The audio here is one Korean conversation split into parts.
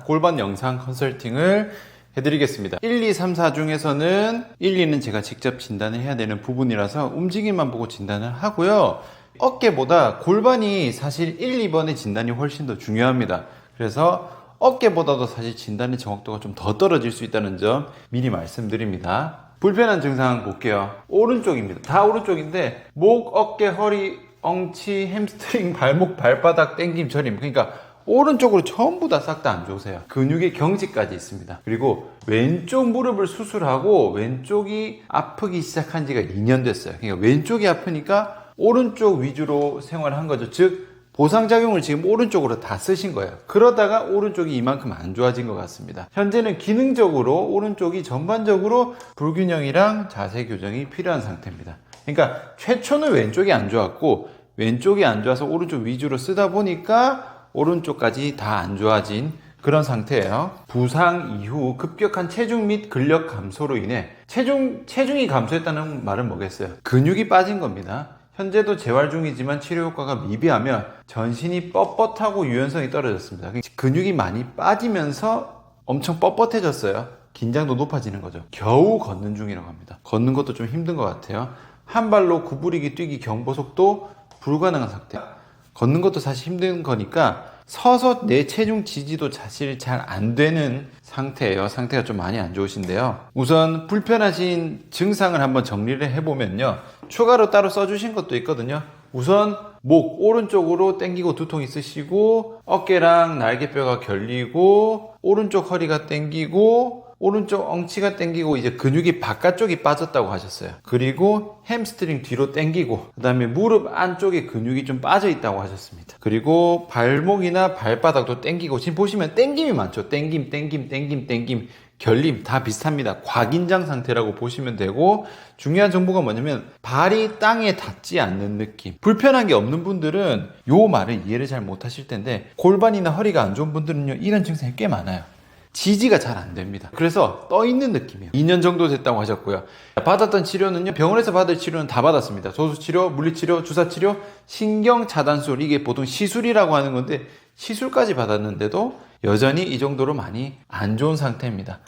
골반 영상 컨설팅을 해드리겠습니다. 1, 2, 3, 4 중에서는 1, 2는 제가 직접 진단을 해야 되는 부분이라서 움직임만 보고 진단을 하고요. 어깨보다 골반이 사실 1, 2번의 진단이 훨씬 더 중요합니다. 그래서 어깨보다도 사실 진단의 정확도가 좀 더 떨어질 수 있다는 점 미리 말씀드립니다. 불편한 증상 볼게요. 오른쪽입니다. 다 오른쪽인데 목, 어깨, 허리, 엉치, 햄스트링, 발목, 발바닥, 땡김, 저림. 그러니까 오른쪽으로 전부 다 싹 다 안 좋으세요. 근육의 경직까지 있습니다. 그리고 왼쪽 무릎을 수술하고 왼쪽이 아프기 시작한 지가 2년 됐어요. 그러니까 왼쪽이 아프니까 오른쪽 위주로 생활한 거죠. 즉 보상작용을 지금 오른쪽으로 다 쓰신 거예요. 그러다가 오른쪽이 이만큼 안 좋아진 것 같습니다. 현재는 기능적으로 오른쪽이 전반적으로 불균형이랑 자세 교정이 필요한 상태입니다. 그러니까 최초는 왼쪽이 안 좋았고 왼쪽이 안 좋아서 오른쪽 위주로 쓰다 보니까 오른쪽까지 다 안 좋아진 그런 상태예요. 부상 이후 급격한 체중 및 근력 감소로 인해 체중이 감소했다는 말은 뭐겠어요? 근육이 빠진 겁니다. 현재도 재활 중이지만 치료 효과가 미비하며 전신이 뻣뻣하고 유연성이 떨어졌습니다. 근육이 많이 빠지면서 엄청 뻣뻣해졌어요. 긴장도 높아지는 거죠. 겨우 걷는 중이라고 합니다. 걷는 것도 좀 힘든 것 같아요. 한 발로 구부리기, 뛰기, 경보속도 불가능한 상태. 걷는 것도 사실 힘든 거니까 서서 내 체중 지지도 사실 잘 안 되는 상태예요. 상태가 좀 많이 안 좋으신데요. 우선 불편하신 증상을 한번 정리를 해보면요. 추가로 따로 써주신 것도 있거든요. 우선 목 오른쪽으로 당기고 두통 있으시고 어깨랑 날개뼈가 결리고 오른쪽 허리가 당기고 오른쪽 엉치가 당기고 이제 근육이 바깥쪽이 빠졌다고 하셨어요. 그리고 햄스트링 뒤로 당기고 그 다음에 무릎 안쪽에 근육이 좀 빠져 있다고 하셨습니다. 그리고 발목이나 발바닥도 당기고 지금 보시면 당김이 많죠. 당김 결림 다 비슷합니다. 과긴장 상태라고 보시면 되고 중요한 정보가 뭐냐면 발이 땅에 닿지 않는 느낌. 불편한 게 없는 분들은 요 말을 이해를 잘 못하실 텐데 골반이나 허리가 안 좋은 분들은요 이런 증상이 꽤 많아요. 지지가 잘 안 됩니다. 그래서 떠 있는 느낌이에요. 2년 정도 됐다고 하셨고요. 받았던 치료는요, 병원에서 받을 치료는 다 받았습니다. 소수치료, 물리치료, 주사치료, 신경차단술, 이게 보통 시술이라고 하는 건데 시술까지 받았는데도 여전히 이 정도로 많이 안 좋은 상태입니다.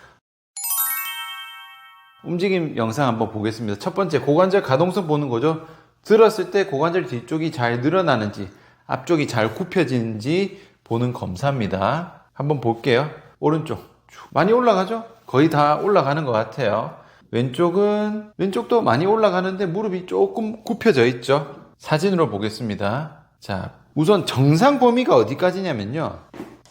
움직임 영상 한번 보겠습니다. 첫 번째, 고관절 가동성 보는 거죠. 들었을 때 고관절 뒤쪽이 잘 늘어나는지 앞쪽이 잘 굽혀지는지 보는 검사입니다. 한번 볼게요. 오른쪽 많이 올라가죠? 거의 다 올라가는 것 같아요. 왼쪽도 많이 올라가는데 무릎이 조금 굽혀져 있죠. 사진으로 보겠습니다. 자, 우선 정상 범위가 어디까지냐면요,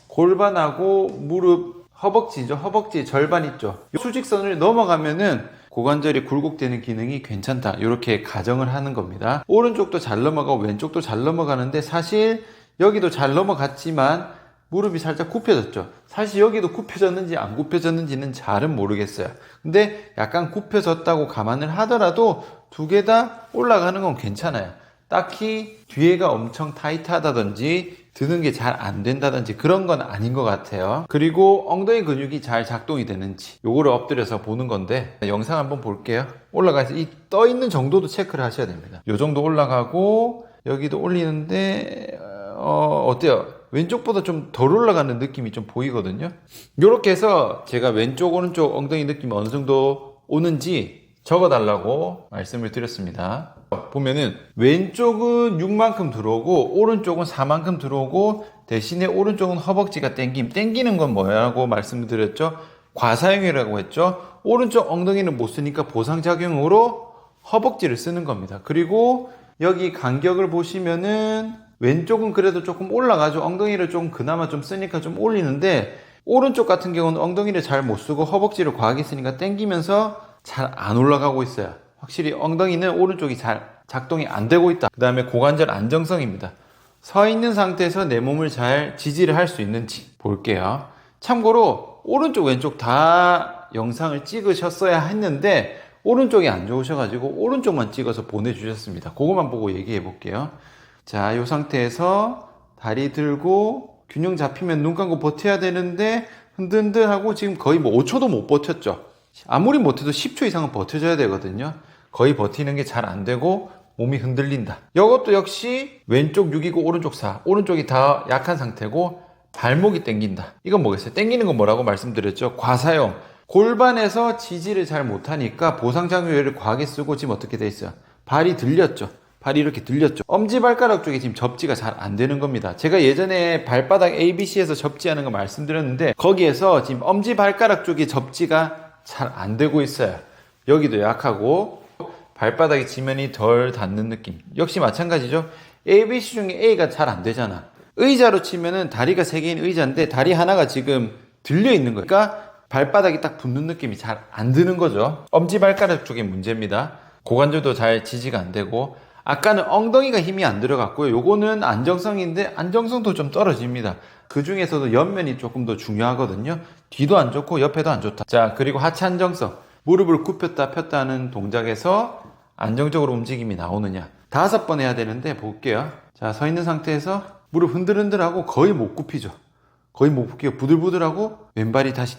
골반하고 무릎, 허벅지죠. 허벅지 절반 있죠. 수직선을 넘어가면은 고관절이 굴곡되는 기능이 괜찮다, 이렇게 가정을 하는 겁니다. 오른쪽도 잘 넘어가고 왼쪽도 잘 넘어가는데 사실 여기도 잘 넘어갔지만 무릎이 살짝 굽혀졌죠. 사실 여기도 굽혀졌는지 안 굽혀졌는지는 잘은 모르겠어요. 근데 약간 굽혀졌다고 감안을 하더라도 두 개 다 올라가는 건 괜찮아요. 딱히 뒤에가 엄청 타이트하다든지 드는 게 잘 안 된다든지 그런 건 아닌 것 같아요. 그리고 엉덩이 근육이 잘 작동이 되는지 요거를 엎드려서 보는 건데 영상 한번 볼게요. 올라가서 이 떠 있는 정도도 체크를 하셔야 됩니다. 요 정도 올라가고 여기도 올리는데 어때요? 왼쪽보다 좀 덜 올라가는 느낌이 좀 보이거든요. 이렇게 해서 제가 왼쪽 오른쪽 엉덩이 느낌이 어느 정도 오는지 적어달라고 말씀을 드렸습니다. 보면은 왼쪽은 6만큼 들어오고 오른쪽은 4만큼 들어오고 대신에 오른쪽은 허벅지가 땡기는 건 뭐라고 말씀드렸죠? 과사용이라고 했죠. 오른쪽 엉덩이는 못 쓰니까 보상작용으로 허벅지를 쓰는 겁니다. 그리고 여기 간격을 보시면은 왼쪽은 그래도 조금 올라가죠. 엉덩이를 좀 그나마 좀 쓰니까 좀 올리는데 오른쪽 같은 경우는 엉덩이를 잘 못 쓰고 허벅지를 과하게 쓰니까 당기면서 잘 안 올라가고 있어요. 확실히 엉덩이는 오른쪽이 잘 작동이 안 되고 있다. 그 다음에 고관절 안정성입니다. 서 있는 상태에서 내 몸을 잘 지지를 할 수 있는지 볼게요. 참고로 오른쪽 왼쪽 다 영상을 찍으셨어야 했는데 오른쪽이 안 좋으셔가지고 오른쪽만 찍어서 보내주셨습니다. 그것만 보고 얘기해 볼게요. 자, 이 상태에서 다리 들고 균형 잡히면 눈 감고 버텨야 되는데 흔들흔들하고 지금 거의 뭐 5초도 못 버텼죠. 아무리 못해도 10초 이상은 버텨줘야 되거든요. 거의 버티는 게 잘 안 되고 몸이 흔들린다. 이것도 역시 왼쪽 6이고 오른쪽 4. 오른쪽이 다 약한 상태고 발목이 당긴다. 이건 뭐겠어요? 당기는 건 뭐라고 말씀드렸죠? 과사용. 골반에서 지지를 잘 못하니까 보상장구를 과하게 쓰고 지금 어떻게 돼 있어요? 발이 들렸죠. 발이 이렇게 들렸죠. 엄지발가락 쪽에 지금 접지가 잘 안 되는 겁니다. 제가 예전에 발바닥 ABC에서 접지하는 거 말씀드렸는데 거기에서 지금 엄지발가락 쪽에 접지가 잘 안 되고 있어요. 여기도 약하고 발바닥에 지면이 덜 닿는 느낌. 역시 마찬가지죠. ABC 중에 A가 잘 안 되잖아. 의자로 치면은 다리가 3개인 의자인데 다리 하나가 지금 들려 있는 거예요. 그러니까 발바닥이 딱 붙는 느낌이 잘 안 드는 거죠. 엄지발가락 쪽에 문제입니다. 고관절도 잘 지지가 안 되고 아까는 엉덩이가 힘이 안 들어갔고요. 요거는 안정성인데 안정성도 좀 떨어집니다. 그 중에서도 옆면이 조금 더 중요하거든요. 뒤도 안 좋고 옆에도 안 좋다. 자, 그리고 하체 안정성. 무릎을 굽혔다 폈다 하는 동작에서 안정적으로 움직임이 나오느냐. 5번 해야 되는데 볼게요. 자, 서 있는 상태에서 무릎 흔들흔들하고 거의 못 굽히죠. 거의 못 굽히고 부들부들하고 왼발이 다시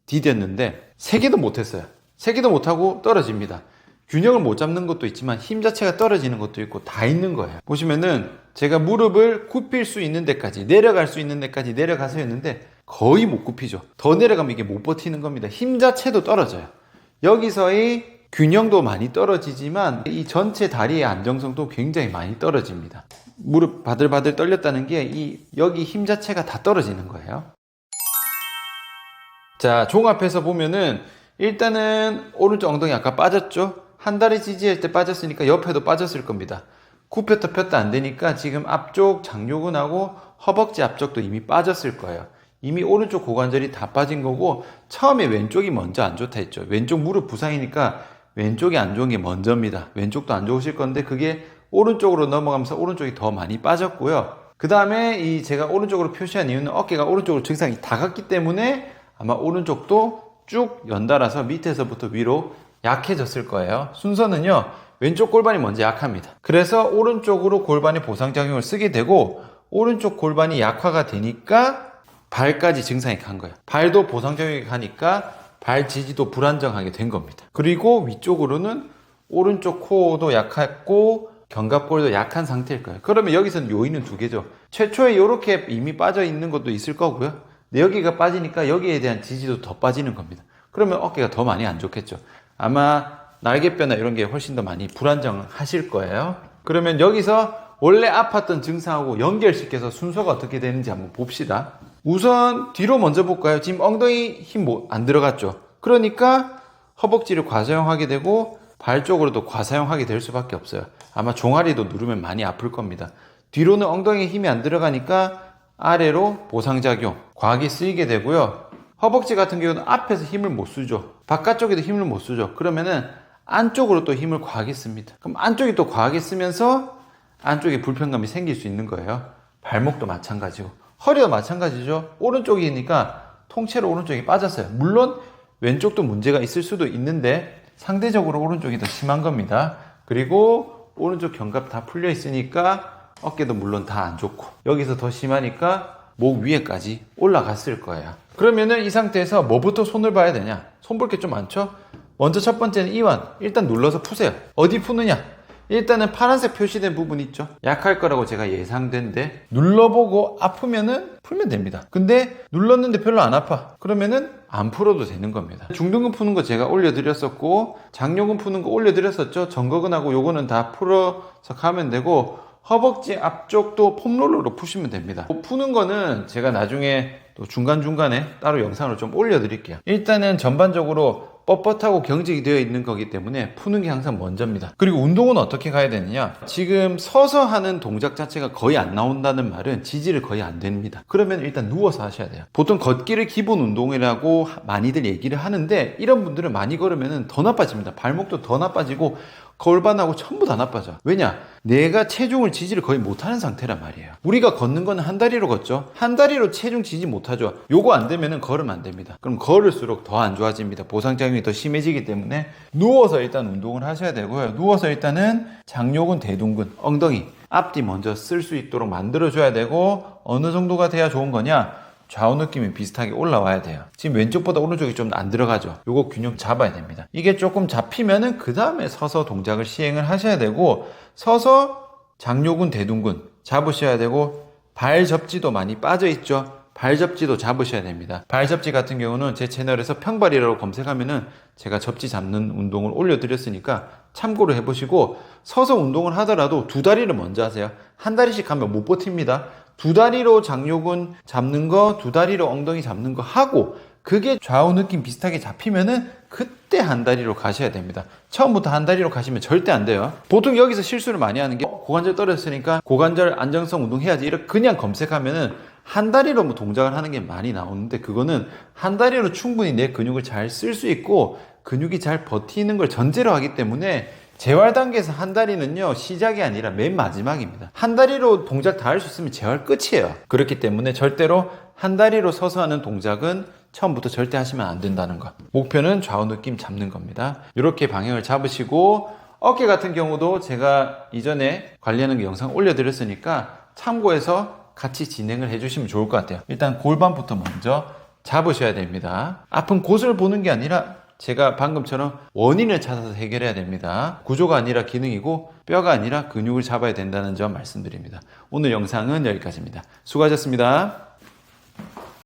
디뎠는데 3개도 못했어요. 3개도 못하고 떨어집니다. 균형을 못 잡는 것도 있지만 힘 자체가 떨어지는 것도 있고 다 있는 거예요. 보시면은 제가 무릎을 굽힐 수 있는 데까지 내려갈 수 있는 데까지 내려가서 했는데 거의 못 굽히죠. 더 내려가면 이게 못 버티는 겁니다. 힘 자체도 떨어져요. 여기서의 균형도 많이 떨어지지만 이 전체 다리의 안정성도 굉장히 많이 떨어집니다. 무릎 바들바들 떨렸다는 게 여기 힘 자체가 다 떨어지는 거예요. 자, 종합해서 보면은 일단은 오른쪽 엉덩이 아까 빠졌죠? 한 다리 지지할 때 빠졌으니까 옆에도 빠졌을 겁니다. 굽혔다 폈다 안 되니까 지금 앞쪽 장요근하고 허벅지 앞쪽도 이미 빠졌을 거예요. 이미 오른쪽 고관절이 다 빠진 거고 처음에 왼쪽이 먼저 안 좋다 했죠. 왼쪽 무릎 부상이니까 왼쪽이 안 좋은 게 먼저입니다. 왼쪽도 안 좋으실 건데 그게 오른쪽으로 넘어가면서 오른쪽이 더 많이 빠졌고요. 그 다음에 제가 오른쪽으로 표시한 이유는 어깨가 오른쪽으로 증상이 다 갔기 때문에 아마 오른쪽도 쭉 연달아서 밑에서부터 위로 약해졌을 거예요. 순서는요, 왼쪽 골반이 먼저 약합니다. 그래서 오른쪽으로 골반이 보상작용을 쓰게 되고 오른쪽 골반이 약화가 되니까 발까지 증상이 간 거예요. 발도 보상작용이 가니까 발 지지도 불안정하게 된 겁니다. 그리고 위쪽으로는 오른쪽 코어도 약했고 견갑골도 약한 상태일 거예요. 그러면 여기서는 요인은 2개죠. 최초에 이렇게 이미 빠져 있는 것도 있을 거고요. 근데 여기가 빠지니까 여기에 대한 지지도 더 빠지는 겁니다. 그러면 어깨가 더 많이 안 좋겠죠. 아마 날개뼈나 이런 게 훨씬 더 많이 불안정하실 거예요. 그러면 여기서 원래 아팠던 증상하고 연결시켜서 순서가 어떻게 되는지 한번 봅시다. 우선 뒤로 먼저 볼까요? 지금 엉덩이 힘 안 들어갔죠. 그러니까 허벅지를 과사용하게 되고 발 쪽으로도 과사용하게 될 수밖에 없어요. 아마 종아리도 누르면 많이 아플 겁니다. 뒤로는 엉덩이에 힘이 안 들어가니까 아래로 보상작용 과하게 쓰이게 되고요. 허벅지 같은 경우는 앞에서 힘을 못 쓰죠. 바깥쪽에도 힘을 못 쓰죠. 그러면은 안쪽으로 또 힘을 과하게 씁니다. 그럼 안쪽이 또 과하게 쓰면서 안쪽에 불편감이 생길 수 있는 거예요. 발목도 마찬가지고 허리도 마찬가지죠. 오른쪽이니까 통째로 오른쪽이 빠졌어요. 물론 왼쪽도 문제가 있을 수도 있는데 상대적으로 오른쪽이 더 심한 겁니다. 그리고 오른쪽 견갑 다 풀려 있으니까 어깨도 물론 다 안 좋고 여기서 더 심하니까 목 위에까지 올라갔을 거예요. 그러면은 이 상태에서 뭐부터 손을 봐야 되냐? 손 볼 게 좀 많죠? 먼저 첫 번째는 이완. 일단 눌러서 푸세요. 어디 푸느냐? 일단은 파란색 표시된 부분 있죠? 약할 거라고 제가 예상된데 눌러보고 아프면은 풀면 됩니다. 근데 눌렀는데 별로 안 아파. 그러면은 안 풀어도 되는 겁니다. 중둔근 푸는 거 제가 올려드렸었고 장요근 푸는 거 올려드렸었죠? 정거근하고 요거는 다 풀어서 가면 되고 허벅지 앞쪽도 폼롤러로 푸시면 됩니다. 푸는 거는 제가 나중에 또 중간중간에 따로 영상을 좀 올려드릴게요. 일단은 전반적으로 뻣뻣하고 경직이 되어 있는 거기 때문에 푸는 게 항상 먼저입니다. 그리고 운동은 어떻게 가야 되느냐? 지금 서서 하는 동작 자체가 거의 안 나온다는 말은 지지를 거의 안 됩니다. 그러면 일단 누워서 하셔야 돼요. 보통 걷기를 기본 운동이라고 많이들 얘기를 하는데 이런 분들은 많이 걸으면 더 나빠집니다. 발목도 더 나빠지고 골반하고 전부 다 나빠져. 왜냐? 내가 체중을 지지를 거의 못하는 상태란 말이에요. 우리가 걷는 건 한 다리로 걷죠. 한 다리로 체중 지지 못하죠. 요거 안 되면은 걸으면 안 됩니다. 그럼 걸을수록 더 안 좋아집니다. 보상작용이 더 심해지기 때문에 누워서 일단 운동을 하셔야 되고요. 누워서 일단은 장요근, 대둔근, 엉덩이, 앞뒤 먼저 쓸 수 있도록 만들어줘야 되고 어느 정도가 돼야 좋은 거냐? 좌우 느낌이 비슷하게 올라와야 돼요. 지금 왼쪽보다 오른쪽이 좀 안 들어가죠. 요거 균형 잡아야 됩니다. 이게 조금 잡히면은 그 다음에 서서 동작을 시행을 하셔야 되고 서서 장요근, 대둔근 잡으셔야 되고 발 접지도 많이 빠져 있죠. 발접지도 잡으셔야 됩니다. 발접지 같은 경우는 제 채널에서 평발이라고 검색하면은 제가 접지 잡는 운동을 올려드렸으니까 참고로 해보시고, 서서 운동을 하더라도 두 다리를 먼저 하세요. 한 다리씩 하면 못 버팁니다. 두 다리로 장요근 잡는 거, 두 다리로 엉덩이 잡는 거 하고, 그게 좌우 느낌 비슷하게 잡히면은 그때 한 다리로 가셔야 됩니다. 처음부터 한 다리로 가시면 절대 안 돼요. 보통 여기서 실수를 많이 하는 게 고관절 떨어졌으니까 고관절 안정성 운동 해야지, 이렇게 그냥 검색하면은 한 다리로 뭐 동작을 하는 게 많이 나오는데, 그거는 한 다리로 충분히 내 근육을 잘 쓸 수 있고 근육이 잘 버티는 걸 전제로 하기 때문에, 재활 단계에서 한 다리는요, 시작이 아니라 맨 마지막입니다. 한 다리로 동작 다 할 수 있으면 재활 끝이에요. 그렇기 때문에 절대로 한 다리로 서서 하는 동작은 처음부터 절대 하시면 안 된다는 것. 목표는 좌우 느낌 잡는 겁니다. 이렇게 방향을 잡으시고, 어깨 같은 경우도 제가 이전에 관리하는 영상 올려드렸으니까 참고해서 같이 진행을 해주시면 좋을 것 같아요. 일단 골반부터 먼저 잡으셔야 됩니다. 아픈 곳을 보는 게 아니라 제가 방금처럼 원인을 찾아서 해결해야 됩니다. 구조가 아니라 기능이고 뼈가 아니라 근육을 잡아야 된다는 점 말씀드립니다. 오늘 영상은 여기까지입니다. 수고하셨습니다.